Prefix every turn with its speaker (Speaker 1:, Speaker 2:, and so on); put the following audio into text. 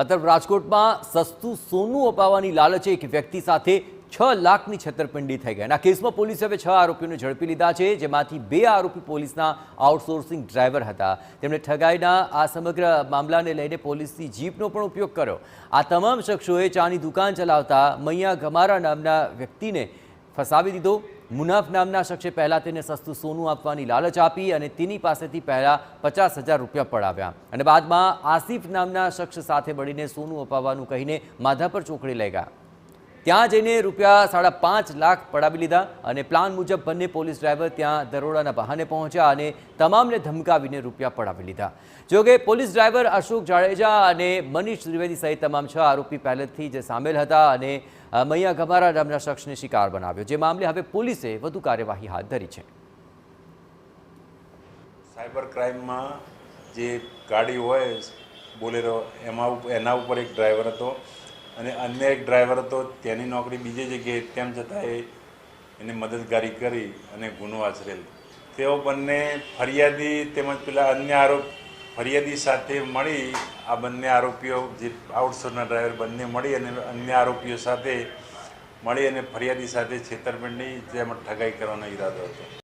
Speaker 1: અત્યારે રાજકોટમાં સસ્તું સોનું અપાવવાની લાલચે એક વ્યક્તિ સાથે 6 લાખની છેતરપિંડી થઈ ગઈ. આ કેસમાં પોલીસે હવે 6 આરોપીઓને ઝડપી લીધા છે, જેમાંથી 2 આરોપી પોલીસના આઉટસોર્સિંગ ડ્રાઈવર હતા. તેમણે ઠગાઈના આ સમગ્ર મામલાને લઈને પોલીસની જીપનો પણ ઉપયોગ કર્યો. આ તમામ શખ્સોએ ચાની દુકાન ચલાવતા મૈયા ગમારા નામના વ્યક્તિને ફસાવી દીધો. મુનાફ નામના શખ્સે પહેલાં તેને સસ્તું સોનું આપવાની લાલચ આપી અને તેની પાસેથી પહેલાં 50,000 રૂપિયા પડાવ્યા અને બાદમાં આસિફ નામના શખ્સ સાથે મળીને સોનું અપાવવાનું કહીને માધાપર ચોકડી લઈ ગયા. ત્યાં જઈને રૂપિયા 5.5 લાખ પડાવી લીધા અને પ્લાન મુજબ બંને પોલીસ ડ્રાઈવર ત્યાં દરોડાના બહાને પહોંચ્યા અને તમામને ધમકાવીને રૂપિયા પડાવી લીધા. જોકે પોલીસ ડ્રાઈવર અશોક જાડેજા અને મનીષ ત્રિવેદી સહિત તમામ 6 આરોપી પહેલેથી જ સામેલ હતા અને મૈયા ગમારા નામના શખ્સને શિકાર બનાવ્યો. જે મામલે હવે પોલીસે વધુ કાર્યવાહી હાથ ધરી છે.
Speaker 2: સાયબર ક્રાઇમમાં જે ગાડી હોય બોલેરો એના ઉપર એક ડ્રાઈવર હતો અને અન્ય એક ડ્રાઈવર હતો. તેની નોકરી બીજી જગ્યાએ, તેમ છતાં એને મદદગારી કરી અને ગુનો આચરેલ. તેઓ બંને ફરિયાદી તેમજ પેલા અન્ય ફરિયાદી સાથે મળી આ બંને આરોપીઓ જે આઉટસોર્સના ડ્રાઈવર બંને મળી અને અન્ય આરોપીઓ સાથે મળી અને ફરિયાદી સાથે છેતરપિંડી જેમાં ઠગાઈ કરવાનો ઈરાદો હતો.